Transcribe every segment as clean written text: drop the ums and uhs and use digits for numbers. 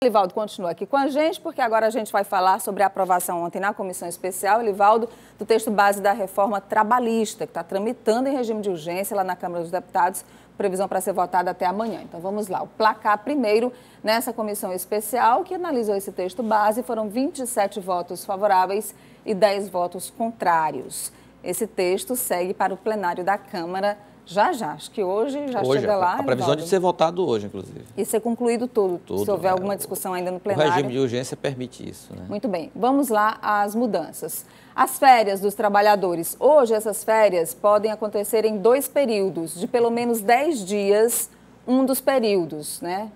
Elivaldo continua aqui com a gente, porque agora a gente vai falar sobre a aprovação ontem na Comissão Especial, Elivaldo, do texto base da reforma trabalhista, que está tramitando em regime de urgência lá na Câmara dos Deputados, previsão para ser votada até amanhã. Então vamos lá, o placar primeiro nessa Comissão Especial, que analisou esse texto base, foram 27 votos favoráveis e 10 votos contrários. Esse texto segue para o plenário da Câmara já, acho que hoje chega lá. A previsão de ser votado hoje, inclusive. E ser concluído tudo, se houver alguma discussão ainda no plenário. O regime de urgência permite isso, né? Muito bem, vamos lá às mudanças. As férias dos trabalhadores. Hoje, essas férias podem acontecer em 2 períodos, de pelo menos 10 dias, um dos períodos, né?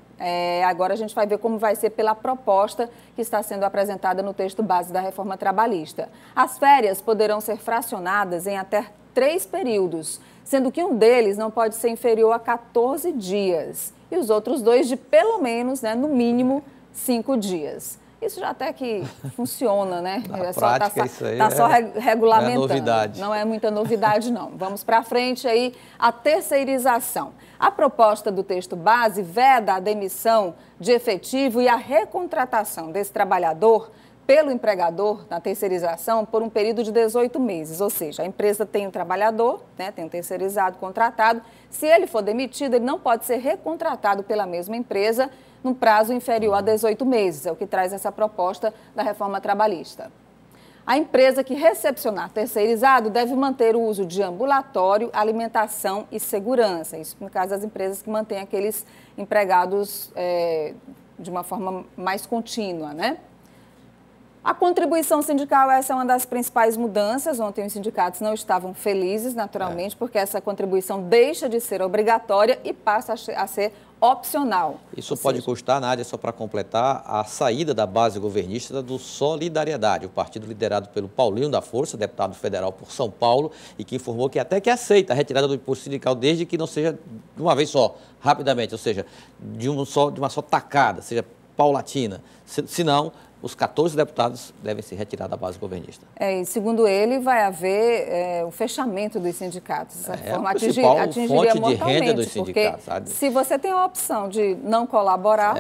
Agora a gente vai ver como vai ser pela proposta que está sendo apresentada no texto base da reforma trabalhista. As férias poderão ser fracionadas em até 3 períodos, sendo que um deles não pode ser inferior a 14 dias e os outros 2 de pelo menos, né, no mínimo, 5 dias. Isso já até que funciona, né? Na prática, isso aí só regulamentando. Não é novidade. Não é muita novidade, não. Vamos para frente aí, a terceirização. A proposta do texto base veda a demissão de efetivo e a recontratação desse trabalhador pelo empregador na terceirização por um período de 18 meses, ou seja, a empresa tem um trabalhador, né, tem um terceirizado contratado, se ele for demitido, ele não pode ser recontratado pela mesma empresa num prazo inferior a 18 meses, é o que traz essa proposta da reforma trabalhista. A empresa que recepcionar terceirizado deve manter o uso de ambulatório, alimentação e segurança, isso no caso das empresas que mantêm aqueles empregados de uma forma mais contínua, né? A contribuição sindical, essa é uma das principais mudanças. Ontem os sindicatos não estavam felizes, naturalmente, porque essa contribuição deixa de ser obrigatória e passa a ser opcional. Isso pode custar, Nádia, só para completar, a saída da base governista do Solidariedade, o partido liderado pelo Paulinho da Força, deputado federal por São Paulo, e que informou que até que aceita a retirada do imposto sindical, desde que não seja de uma vez só, rapidamente, ou seja, de uma só tacada, seja paulatina, senão os 14 deputados devem ser retirados da base governista. E segundo ele, vai haver o fechamento dos sindicatos. Essa forma atingiria fonte de renda dos sindicatos, sabe? Se você tem a opção de não colaborar,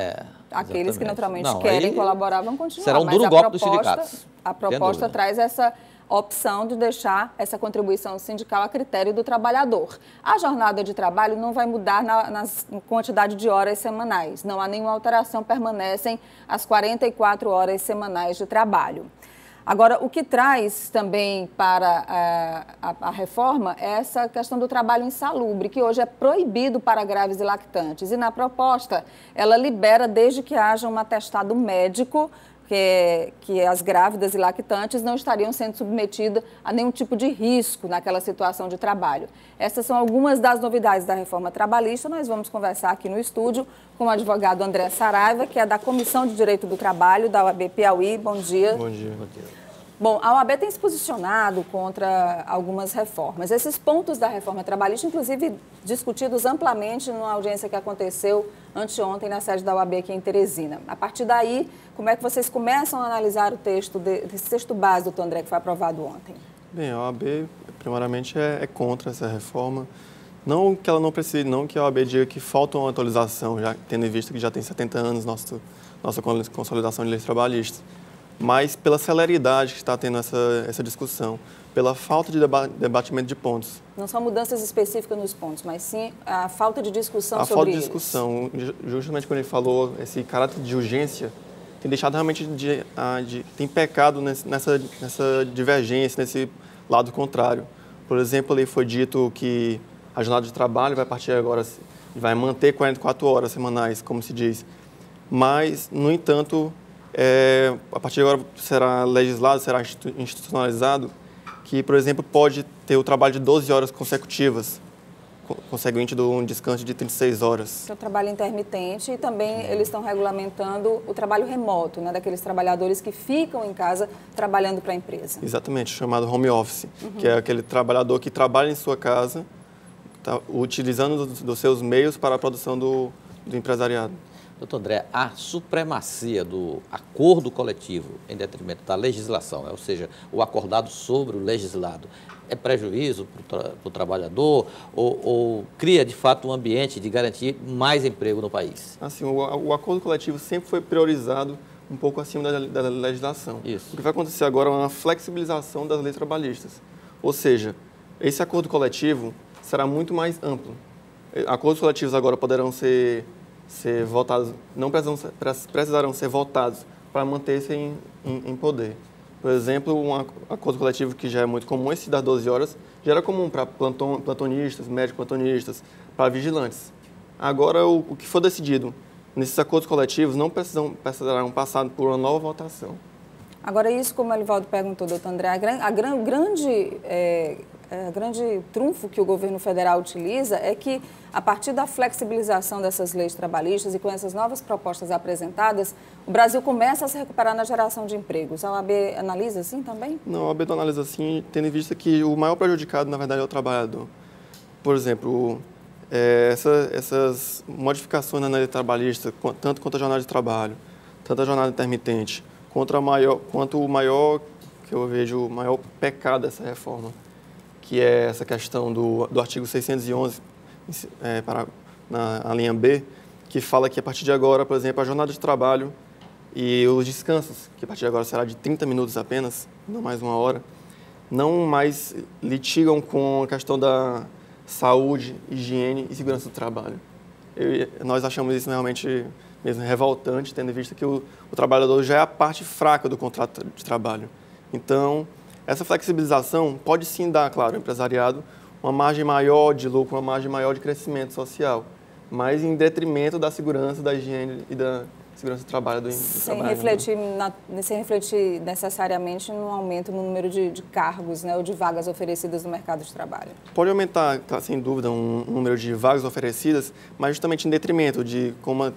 aqueles que naturalmente querem colaborar vão continuar. Será um duro golpe dos sindicatos. A proposta traz essa opção de deixar essa contribuição sindical a critério do trabalhador. A jornada de trabalho não vai mudar na quantidade de horas semanais. Não há nenhuma alteração, permanecem as 44 horas semanais de trabalho. Agora, o que traz também para a reforma é essa questão do trabalho insalubre, que hoje é proibido para grávidas e lactantes. E na proposta, ela libera desde que haja um atestado médico que as grávidas e lactantes não estariam sendo submetidas a nenhum tipo de risco naquela situação de trabalho. Essas são algumas das novidades da reforma trabalhista. Nós vamos conversar aqui no estúdio com o advogado André Saraiva, que é da Comissão de Direito do Trabalho da OAB Piauí. Bom dia. Bom dia. Bom dia. Bom, a OAB tem se posicionado contra algumas reformas. Esses pontos da reforma trabalhista, inclusive discutidos amplamente numa audiência que aconteceu anteontem na sede da OAB aqui em Teresina. A partir daí, como é que vocês começam a analisar o texto desse texto base, doutor André, que foi aprovado ontem? Bem, a OAB, primeiramente, é contra essa reforma. Não que ela não precise, não que a OAB diga que falta uma atualização, já tendo em vista que já tem 70 anos nossa consolidação de leis trabalhistas, mas pela celeridade que está tendo essa discussão, pela falta de debatimento de pontos. Não são mudanças específicas nos pontos, mas sim a falta de discussão sobre eles. A falta de discussão, justamente quando ele falou esse caráter de urgência, tem deixado realmente tem pecado nessa divergência, nesse lado contrário. Por exemplo, ali foi dito que a jornada de trabalho vai partir agora, vai manter 44 horas semanais, como se diz, mas, no entanto, a partir de agora será legislado, será institucionalizado que, por exemplo, pode ter o trabalho de 12 horas consecutivas, consequente de um descanso de 36 horas. É o trabalho intermitente e também eles estão regulamentando o trabalho remoto, né, daqueles trabalhadores que ficam em casa trabalhando para a empresa. Exatamente, chamado home office, que é aquele trabalhador que trabalha em sua casa, utilizando dos seus meios para a produção do empresariado. Doutor André, a supremacia do acordo coletivo em detrimento da legislação, ou seja, o acordado sobre o legislado, é prejuízo para o trabalhador ou cria, de fato, um ambiente de garantir mais emprego no país? Assim, o acordo coletivo sempre foi priorizado um pouco acima da legislação. Isso. O que vai acontecer agora é uma flexibilização das leis trabalhistas. Ou seja, esse acordo coletivo será muito mais amplo. Acordos coletivos agora poderão ser votados, não precisarão ser votados para manter-se em poder. Por exemplo, um acordo coletivo que já é muito comum, esse das 12 horas, já era comum para plantonistas, médicos plantonistas, para vigilantes. Agora, o que for decidido nesses acordos coletivos não precisarão passar por uma nova votação. Agora, isso, como o Elivaldo perguntou, doutor André, grande trunfo que o governo federal utiliza é que, a partir da flexibilização dessas leis trabalhistas e com essas novas propostas apresentadas, o Brasil começa a se recuperar na geração de empregos. A OAB analisa assim também? Não, a OAB não analisa assim, tendo em vista que o maior prejudicado, na verdade, é o trabalhador. Por exemplo, essas modificações na lei trabalhista, tanto quanto a jornada de trabalho, tanto a jornada intermitente, quanto o maior, que eu vejo, o maior pecado dessa reforma, que é essa questão do artigo 611, na linha B, que fala que a partir de agora, por exemplo, a jornada de trabalho e os descansos, que a partir de agora será de 30 minutos apenas, não mais 1 hora, não mais litigam com a questão da saúde, higiene e segurança do trabalho. Nós achamos isso realmente mesmo revoltante, tendo em vista que o trabalhador já é a parte fraca do contrato de trabalho. Então, essa flexibilização pode sim dar, claro, ao empresariado uma margem maior de lucro, uma margem maior de crescimento social, mas em detrimento da segurança, da higiene e da segurança do trabalho do trabalhador. Sem refletir necessariamente no aumento no número de cargos, né, ou de vagas oferecidas no mercado de trabalho. Pode aumentar, tá, sem dúvida, um número de vagas oferecidas, mas justamente em detrimento de como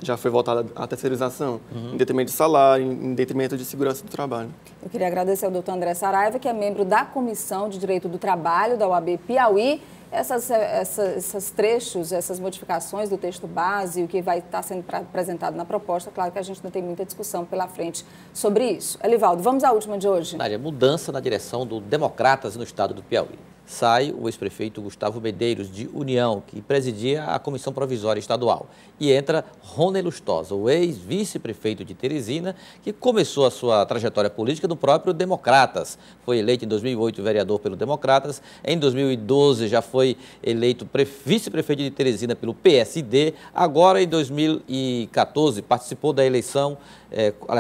já foi votada a terceirização, em detrimento de salário, em detrimento de segurança do trabalho. Eu queria agradecer ao doutor André Saraiva, que é membro da Comissão de Direito do Trabalho da OAB Piauí. Esses trechos, essas modificações do texto base, o que vai estar sendo apresentado na proposta, claro que a gente ainda tem muita discussão pela frente sobre isso. Elivaldo, vamos à última de hoje. Nádia, mudança na direção do Democratas no estado do Piauí. Sai o ex-prefeito Gustavo Medeiros, de União, que presidia a Comissão Provisória Estadual. E entra Rony Lustosa, o ex-vice-prefeito de Teresina, que começou a sua trajetória política no próprio Democratas. Foi eleito em 2008 vereador pelo Democratas. Em 2012 já foi eleito vice-prefeito de Teresina pelo PSD. Agora, em 2014, participou da eleição,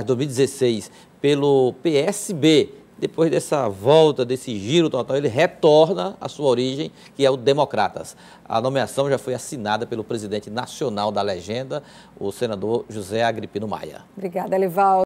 2016, pelo PSB. Depois dessa volta, desse giro total, ele retorna à sua origem, que é o Democratas. A nomeação já foi assinada pelo presidente nacional da legenda, o senador José Agripino Maia. Obrigada, Elivaldo.